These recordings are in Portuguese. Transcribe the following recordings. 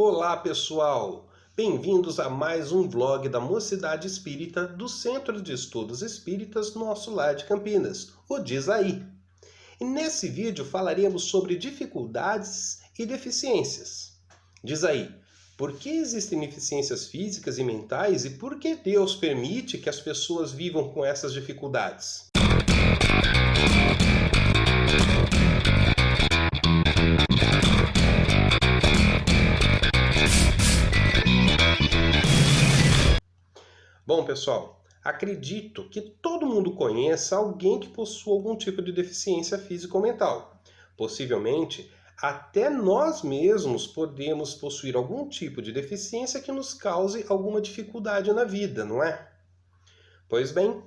Olá pessoal, bem-vindos a mais um vlog da Mocidade Espírita do Centro de Estudos Espíritas Nosso Lar de Campinas, o Diz Aí. E nesse vídeo falaremos sobre dificuldades e deficiências. Diz aí, por que existem deficiências físicas e mentais e por que Deus permite que as pessoas vivam com essas dificuldades? Bom, pessoal, acredito que todo mundo conheça alguém que possua algum tipo de deficiência física ou mental. Possivelmente, até nós mesmos podemos possuir algum tipo de deficiência que nos cause alguma dificuldade na vida, não é? Pois bem,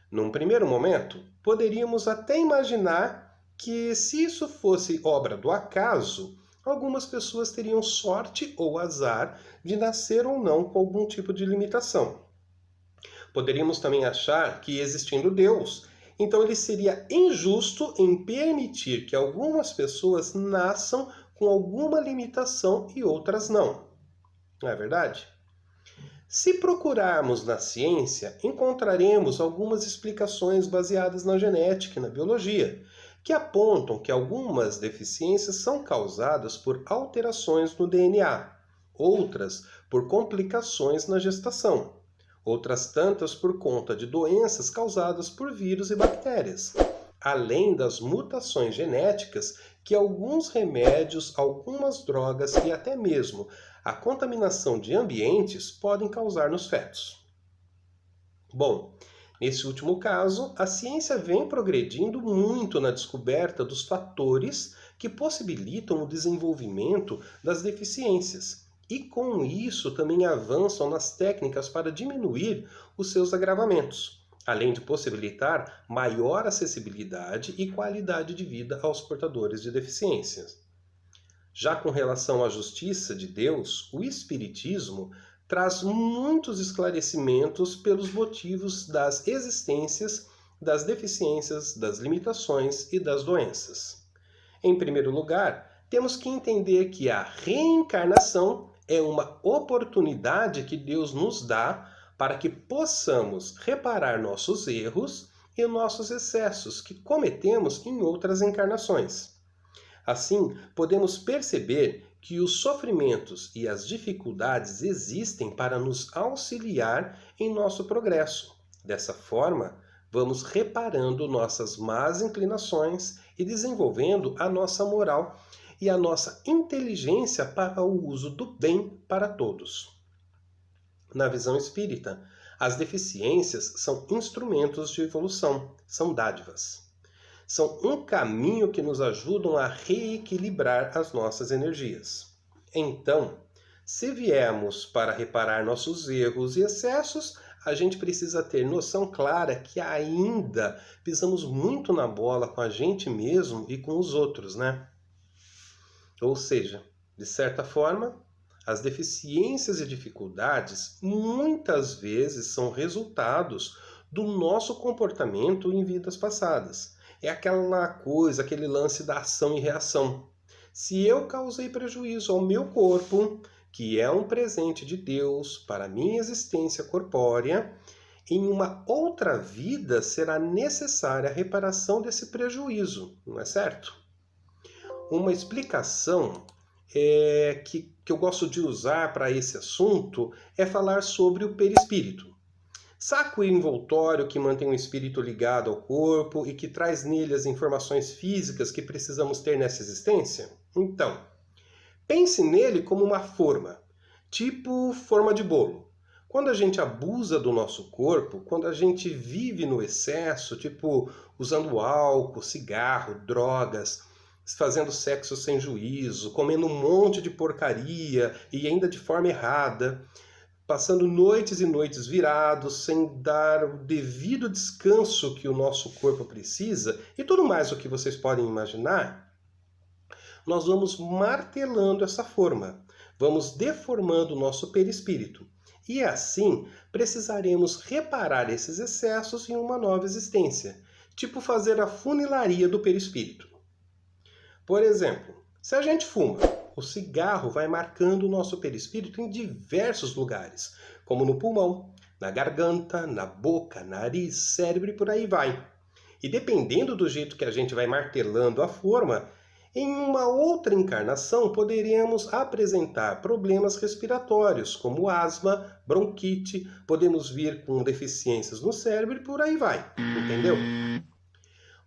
num primeiro momento, poderíamos até imaginar que se isso fosse obra do acaso, algumas pessoas teriam sorte ou azar de nascer ou não com algum tipo de limitação. Poderíamos também achar que, existindo Deus, então ele seria injusto em permitir que algumas pessoas nasçam com alguma limitação e outras não. Não é verdade? Se procurarmos na ciência, encontraremos algumas explicações baseadas na genética e na biologia, que apontam que algumas deficiências são causadas por alterações no DNA, outras por complicações na gestação. Outras tantas por conta de doenças causadas por vírus e bactérias, além das mutações genéticas que alguns remédios, algumas drogas e até mesmo a contaminação de ambientes podem causar nos fetos. Bom, nesse último caso, a ciência vem progredindo muito na descoberta dos fatores que possibilitam o desenvolvimento das deficiências. E com isso também avançam nas técnicas para diminuir os seus agravamentos, além de possibilitar maior acessibilidade e qualidade de vida aos portadores de deficiências. Já com relação à justiça de Deus, o Espiritismo traz muitos esclarecimentos pelos motivos das existências, das deficiências, das limitações e das doenças. Em primeiro lugar, temos que entender que a reencarnação é uma oportunidade que Deus nos dá para que possamos reparar nossos erros e nossos excessos que cometemos em outras encarnações. Assim, podemos perceber que os sofrimentos e as dificuldades existem para nos auxiliar em nosso progresso. Dessa forma, vamos reparando nossas más inclinações e desenvolvendo a nossa moral e a nossa inteligência para o uso do bem para todos. Na visão espírita, as deficiências são instrumentos de evolução, são dádivas. São um caminho que nos ajudam a reequilibrar as nossas energias. Então, se viemos para reparar nossos erros e excessos, a gente precisa ter noção clara que ainda pisamos muito na bola com a gente mesmo e com os outros, né? Ou seja, de certa forma, as deficiências e dificuldades muitas vezes são resultados do nosso comportamento em vidas passadas. É aquela coisa, aquele lance da ação e reação. Se eu causei prejuízo ao meu corpo, que é um presente de Deus para a minha existência corpórea, em uma outra vida será necessária a reparação desse prejuízo, não é certo? Uma explicação que eu gosto de usar para esse assunto é falar sobre o perispírito. Saco envoltório que mantém o espírito ligado ao corpo e que traz nele as informações físicas que precisamos ter nessa existência? Então, pense nele como uma forma, tipo forma de bolo. Quando a gente abusa do nosso corpo, quando a gente vive no excesso, tipo usando álcool, cigarro, drogas, fazendo sexo sem juízo, comendo um monte de porcaria e ainda de forma errada, passando noites e noites virados, sem dar o devido descanso que o nosso corpo precisa, e tudo mais o que vocês podem imaginar, nós vamos martelando essa forma, vamos deformando o nosso perispírito. E assim, precisaremos reparar esses excessos em uma nova existência, tipo fazer a funilaria do perispírito. Por exemplo, se a gente fuma, o cigarro vai marcando o nosso perispírito em diversos lugares, como no pulmão, na garganta, na boca, nariz, cérebro e por aí vai. E dependendo do jeito que a gente vai martelando a forma, em uma outra encarnação poderíamos apresentar problemas respiratórios, como asma, bronquite, podemos vir com deficiências no cérebro e por aí vai, entendeu?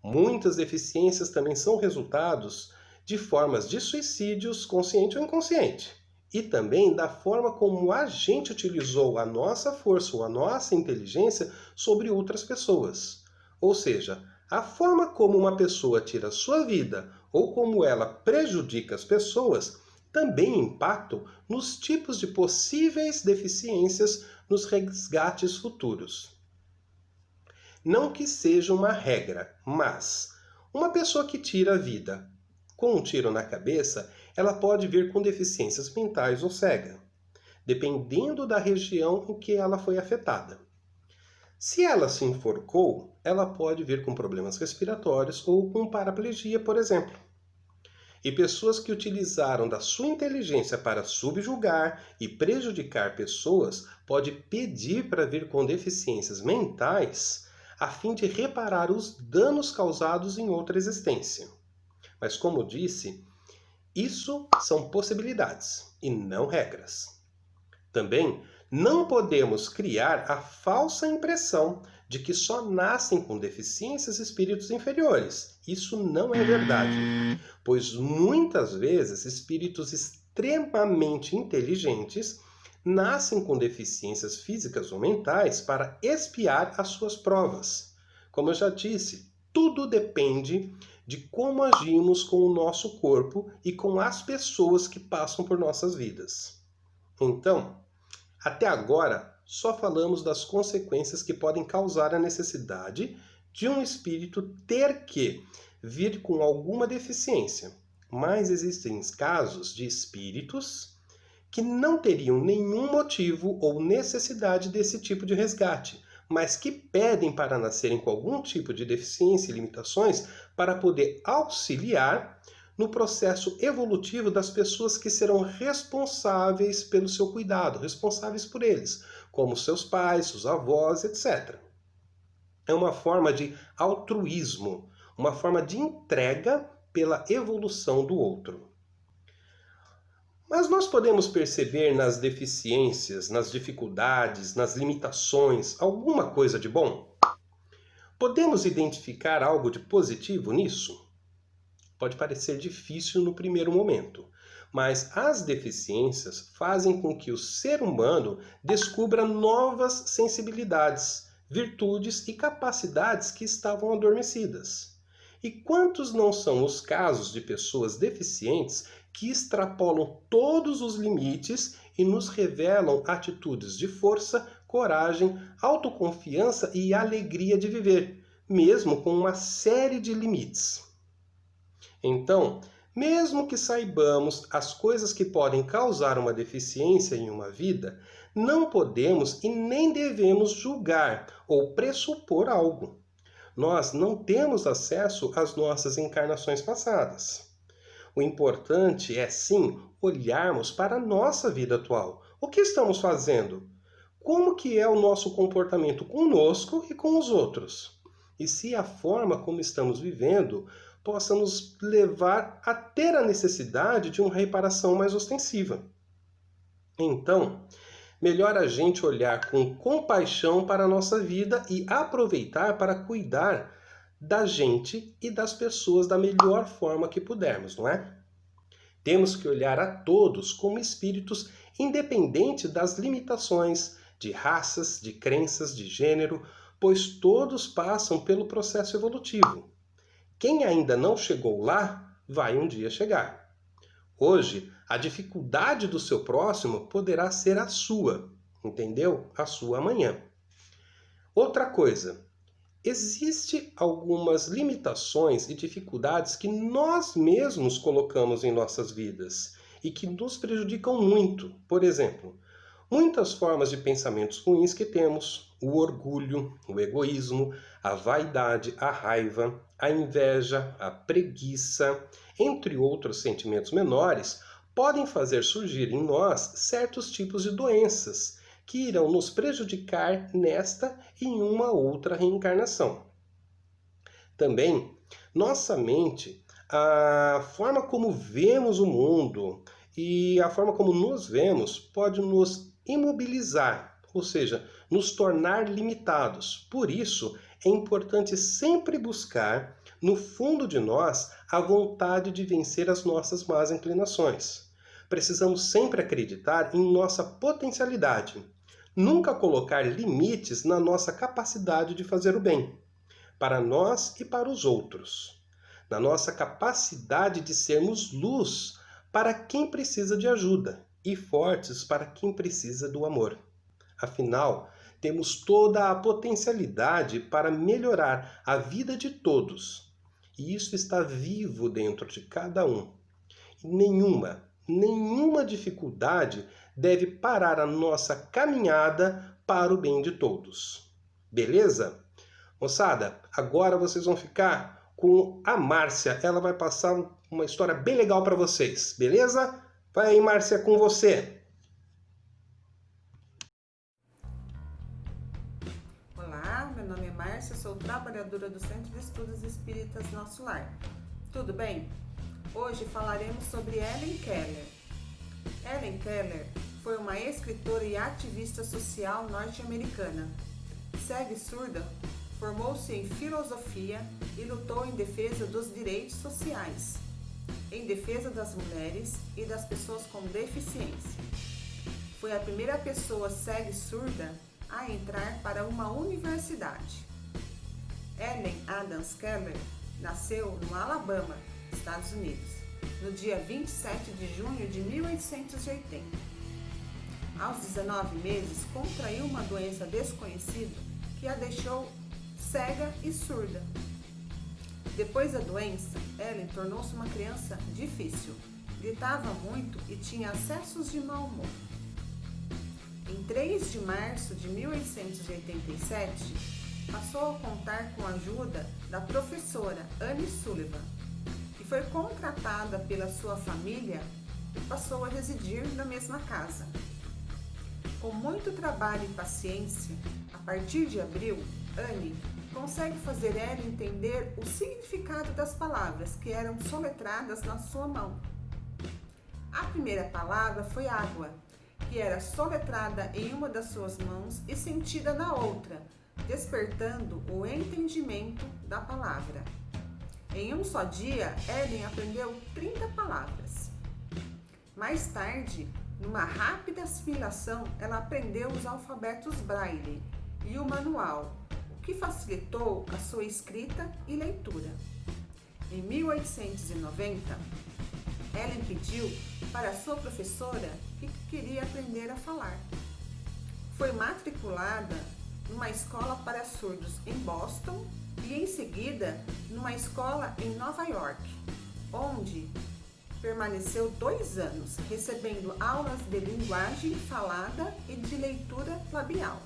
Muitas deficiências também são resultados de formas de suicídios, consciente ou inconsciente. E também da forma como a gente utilizou a nossa força ou a nossa inteligência sobre outras pessoas. Ou seja, a forma como uma pessoa tira a sua vida ou como ela prejudica as pessoas também impactam nos tipos de possíveis deficiências nos resgates futuros. Não que seja uma regra, mas uma pessoa que tira a vida com um tiro na cabeça, ela pode vir com deficiências mentais ou cega, dependendo da região em que ela foi afetada. Se ela se enforcou, ela pode vir com problemas respiratórios ou com paraplegia, por exemplo. E pessoas que utilizaram da sua inteligência para subjugar e prejudicar pessoas pode pedir para vir com deficiências mentais a fim de reparar os danos causados em outra existência. Mas como disse, isso são possibilidades e não regras. Também não podemos criar a falsa impressão de que só nascem com deficiências espíritos inferiores. Isso não é verdade, pois muitas vezes espíritos extremamente inteligentes nascem com deficiências físicas ou mentais para expiar as suas provas. Como eu já disse, tudo depende de como agimos com o nosso corpo e com as pessoas que passam por nossas vidas. Então, até agora, só falamos das consequências que podem causar a necessidade de um espírito ter que vir com alguma deficiência. Mas existem casos de espíritos que não teriam nenhum motivo ou necessidade desse tipo de resgate, mas que pedem para nascerem com algum tipo de deficiência e limitações para poder auxiliar no processo evolutivo das pessoas que serão responsáveis pelo seu cuidado, responsáveis por eles, como seus pais, seus avós, etc. É uma forma de altruísmo, uma forma de entrega pela evolução do outro. Mas nós podemos perceber nas deficiências, nas dificuldades, nas limitações, alguma coisa de bom? Podemos identificar algo de positivo nisso? Pode parecer difícil no primeiro momento, mas as deficiências fazem com que o ser humano descubra novas sensibilidades, virtudes e capacidades que estavam adormecidas. E quantos não são os casos de pessoas deficientes que extrapolam todos os limites e nos revelam atitudes de força, coragem, autoconfiança e alegria de viver, mesmo com uma série de limites. Então, mesmo que saibamos as coisas que podem causar uma deficiência em uma vida, não podemos e nem devemos julgar ou pressupor algo. Nós não temos acesso às nossas encarnações passadas. O importante é, sim, olharmos para a nossa vida atual. O que estamos fazendo? Como que é o nosso comportamento conosco e com os outros? E se a forma como estamos vivendo possa nos levar a ter a necessidade de uma reparação mais ostensiva. Então, melhor a gente olhar com compaixão para a nossa vida e aproveitar para cuidar da gente e das pessoas da melhor forma que pudermos, não é? Temos que olhar a todos como espíritos independente das limitações de raças, de crenças, de gênero, pois todos passam pelo processo evolutivo. Quem ainda não chegou lá, vai um dia chegar. Hoje, a dificuldade do seu próximo poderá ser a sua, entendeu? A sua amanhã. Outra coisa, existem algumas limitações e dificuldades que nós mesmos colocamos em nossas vidas e que nos prejudicam muito. Por exemplo, muitas formas de pensamentos ruins que temos, o orgulho, o egoísmo, a vaidade, a raiva, a inveja, a preguiça, entre outros sentimentos menores, podem fazer surgir em nós certos tipos de doenças que irão nos prejudicar nesta e em uma outra reencarnação. Também, nossa mente, a forma como vemos o mundo e a forma como nos vemos pode nos imobilizar, ou seja, nos tornar limitados. Por isso, é importante sempre buscar, no fundo de nós, a vontade de vencer as nossas más inclinações. Precisamos sempre acreditar em nossa potencialidade. Nunca colocar limites na nossa capacidade de fazer o bem, para nós e para os outros. Na nossa capacidade de sermos luz para quem precisa de ajuda e fortes para quem precisa do amor. Afinal, temos toda a potencialidade para melhorar a vida de todos. E isso está vivo dentro de cada um. E nenhuma dificuldade deve parar a nossa caminhada para o bem de todos. Beleza? Moçada, agora vocês vão ficar com a Márcia. Ela vai passar uma história bem legal para vocês, beleza? Vai aí, Márcia, com você. Olá, meu nome é Márcia, sou trabalhadora do Centro de Estudos Espíritas Nosso Lar. Tudo bem? Hoje falaremos sobre Helen Keller. Helen Keller foi uma escritora e ativista social norte-americana. Cega e surda, formou-se em filosofia e lutou em defesa dos direitos sociais, em defesa das mulheres e das pessoas com deficiência. Foi a primeira pessoa cega e surda a entrar para uma universidade. Helen Adams Keller nasceu no Alabama, Estados Unidos, no dia 27 de junho de 1880. Aos 19 meses, contraiu uma doença desconhecida que a deixou cega e surda. Depois da doença, Helen tornou-se uma criança difícil, gritava muito e tinha acessos de mau humor. Em 3 de março de 1887, passou a contar com a ajuda da professora Anne Sullivan, que foi contratada pela sua família e passou a residir na mesma casa. Com muito trabalho e paciência, a partir de abril, Anne consegue fazer ela entender o significado das palavras que eram soletradas na sua mão. A primeira palavra foi água, que era soletrada em uma das suas mãos e sentida na outra, despertando o entendimento da palavra. Em um só dia, Helen aprendeu 30 palavras. Mais tarde, numa rápida assimilação, ela aprendeu os alfabetos Braille e o manual, o que facilitou a sua escrita e leitura. Em 1890, Helen pediu para sua professora que queria aprender a falar. Foi matriculada numa escola para surdos em Boston e em seguida numa escola em Nova York, onde permaneceu 2 anos, recebendo aulas de linguagem falada e de leitura labial.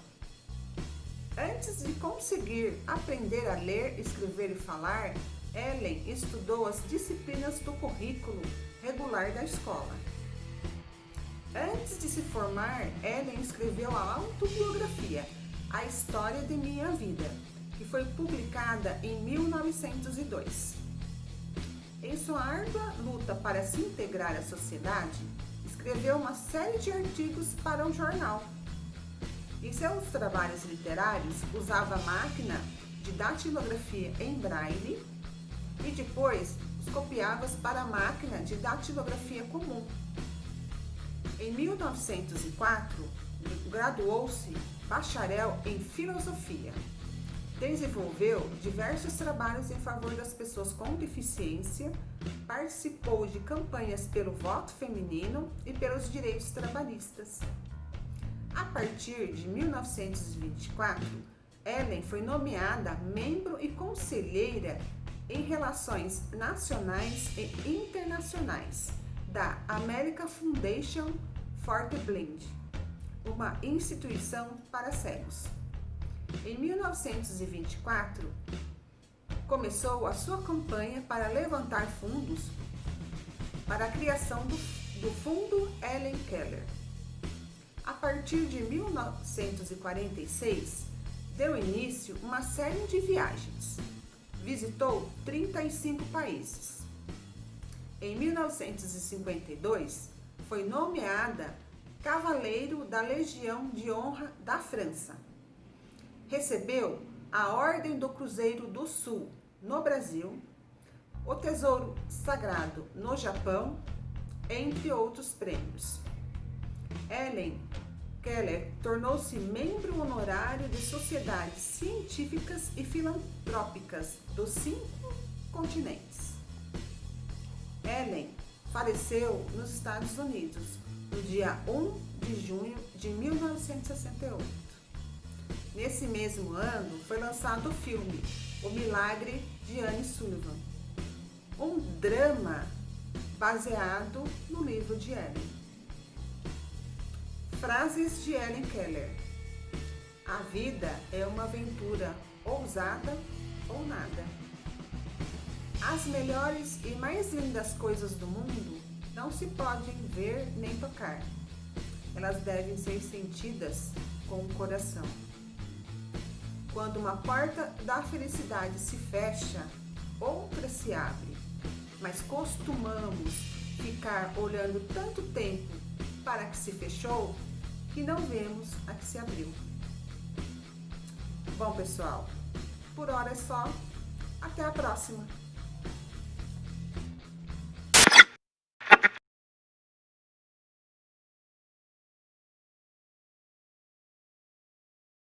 Antes de conseguir aprender a ler, escrever e falar, Helen estudou as disciplinas do currículo regular da escola. Antes de se formar, Helen escreveu a autobiografia A História de Minha Vida, que foi publicada em 1902. Em sua árdua luta para se integrar à sociedade, escreveu uma série de artigos para um jornal. Em seus trabalhos literários, usava a máquina de datilografia em braille e depois os copiava para a máquina de datilografia comum. Em 1904, graduou-se bacharel em filosofia. Desenvolveu diversos trabalhos em favor das pessoas com deficiência, participou de campanhas pelo voto feminino e pelos direitos trabalhistas. A partir de 1924, Helen foi nomeada membro e conselheira em relações nacionais e internacionais da American Foundation for the Blind, uma instituição para cegos. Em 1924, começou a sua campanha para levantar fundos para a criação do do Fundo Helen Keller. A partir de 1946, deu início uma série de viagens. Visitou 35 países. Em 1952, foi nomeada Cavaleiro da Legião de Honra da França. Recebeu a Ordem do Cruzeiro do Sul, no Brasil, o Tesouro Sagrado no Japão, entre outros prêmios. Helen Keller tornou-se membro honorário de sociedades científicas e filantrópicas dos 5 continentes. Helen faleceu nos Estados Unidos no dia 1 de junho de 1968. Nesse mesmo ano foi lançado o filme O Milagre de Anne Sullivan, um drama baseado no livro de Helen. Frases de Helen Keller: a vida é uma aventura ousada ou nada. As melhores e mais lindas coisas do mundo não se podem ver nem tocar. Elas devem ser sentidas com o coração. Quando uma porta da felicidade se fecha, outra se abre, mas costumamos ficar olhando tanto tempo para a que se fechou que não vemos a que se abriu. Bom, pessoal, por hora é só. Até a próxima!